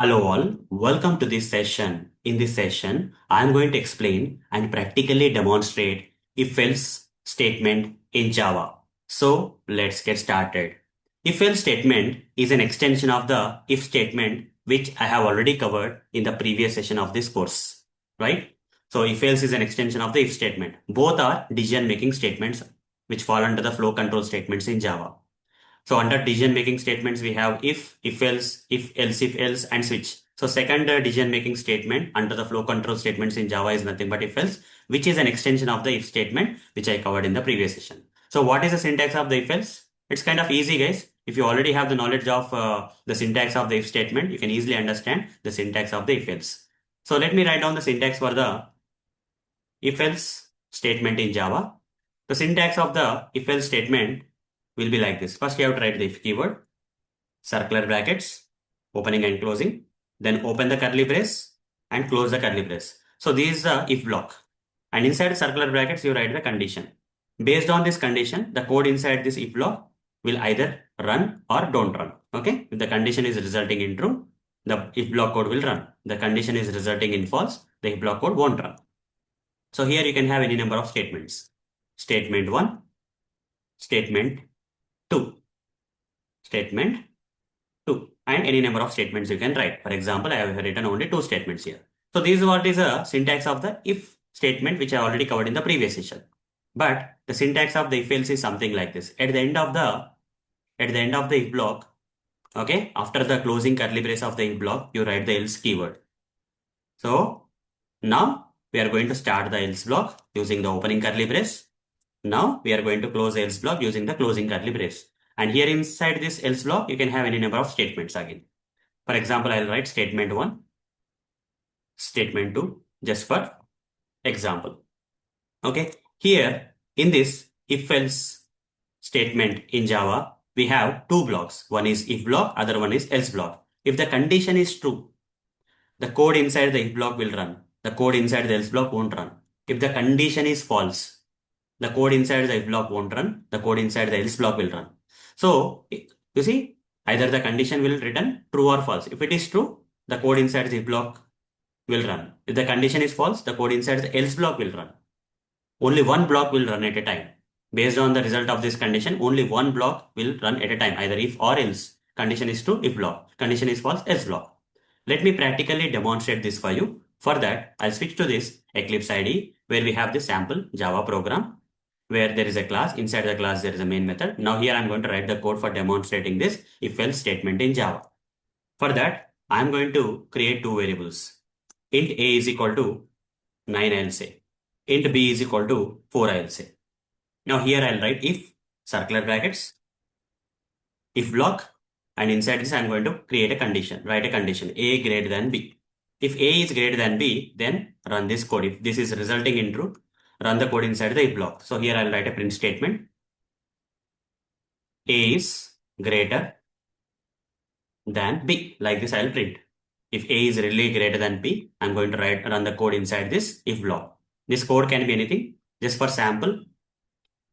Hello all, welcome to this session. In this session, I am going to explain and practically demonstrate if-else statement in Java. So let's get started. If-else statement is an extension of the if statement which I have already covered in the previous session of this course, right? So if-else is an extension of the if statement. Both are decision-making statements which fall under the flow control statements in Java. So under decision making statements, we have if else, if else, and switch. So second decision making statement under the flow control statements in Java is nothing but if else, which is an extension of the if statement, which I covered in the previous session. So what is the syntax of the if else? It's kind of easy, guys. If you already have the knowledge of the syntax of the if statement, you can easily understand the syntax of the if else. So let me write down the syntax for the if else statement in Java. The syntax of the if else statement will be like this. First, you have to write the if keyword, circular brackets, opening and closing, then open the curly brace and close the curly brace. So this is the if block. And inside circular brackets, you write the condition. Based on this condition, the code inside this if block will either run or don't run. Okay. If the condition is resulting in true, the if block code will run. The condition is resulting in false, the if block code won't run. So here you can have any number of statements. Statement 1, statement 2, statement 2, and any number of statements you can write. For example, I have written only 2 statements here. So this is what is a syntax of the if statement, which I already covered in the previous session. But the syntax of the if else is something like this. At the end of the if block, okay, after the closing curly brace of the if block, you write the else keyword. So now we are going to start the else block using the opening curly brace. Now we are going to close the else block using the closing curly brace. And here inside this else block, you can have any number of statements again. For example, I'll write statement 1, statement 2, just for example. Okay. Here in this if else statement in Java, we have two blocks. One is if block, other one is else block. If the condition is true, the code inside the if block will run. The code inside the else block won't run. If the condition is false, the code inside the if block won't run. The code inside the else block will run. So you see, either the condition will return true or false. If it is true, the code inside the if block will run. If the condition is false, the code inside the else block will run. Only one block will run at a time. Based on the result of this condition, only one block will run at a time, either if or else. Condition is true, if block. Condition is false, else block. Let me practically demonstrate this for you. For that, I'll switch to this Eclipse IDE where we have this sample Java program where there is a class. Inside the class, there is a main method. Now here I'm going to write the code for demonstrating this if-else statement in Java. For that, I'm going to create two variables. Int a is equal to 9, I'll say. Int b is equal to 4, I'll say. Now here I'll write if circular brackets, if block, and inside this I'm going to create a condition, write a condition a greater than b. If a is greater than b, then run this code. If this is resulting in true, run the code inside the if block. So here I'll write a print statement. A is greater than b. Like this I'll print. If a is really greater than b, I'm going to run the code inside this if block. This code can be anything. Just for sample,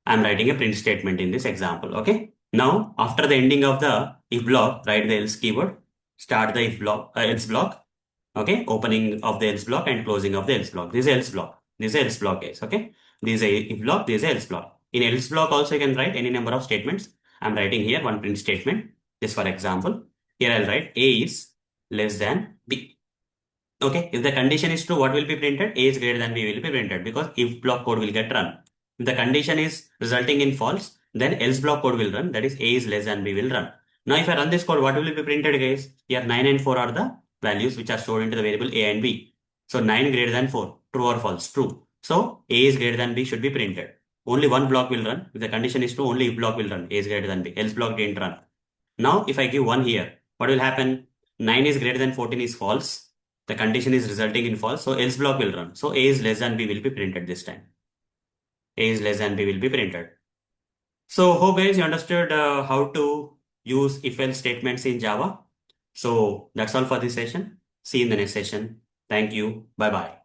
I'm writing a print statement in this example. Okay. Now, after the ending of the if block, write the else keyword, start the if block, else block. Okay. Opening of the else block and closing of the else block. This is else block. This is else block, guys. Okay. This is a if block. This is else block. In else block also, you can write any number of statements. I'm writing here one print statement. This for example. Here I'll write a is less than b. Okay. If the condition is true, what will be printed? A is greater than b will be printed because if block code will get run. If the condition is resulting in false, then else block code will run. That is a is less than b will run. Now if I run this code, what will be printed, guys? Here 9 and 4 are the values which are stored into the variable a and b. So 9 greater than 4, true or false? True. So a is greater than b should be printed. Only one block will run. If the condition is true, only if block will run. A is greater than b. Else block didn't run. Now if I give 1 here, what will happen? 9 is greater than 14 is false. The condition is resulting in false. So else block will run. So a is less than b will be printed this time. A is less than b will be printed. So hope guys you understood how to use if-else statements in Java. So that's all for this session. See you in the next session. Thank you. Bye bye.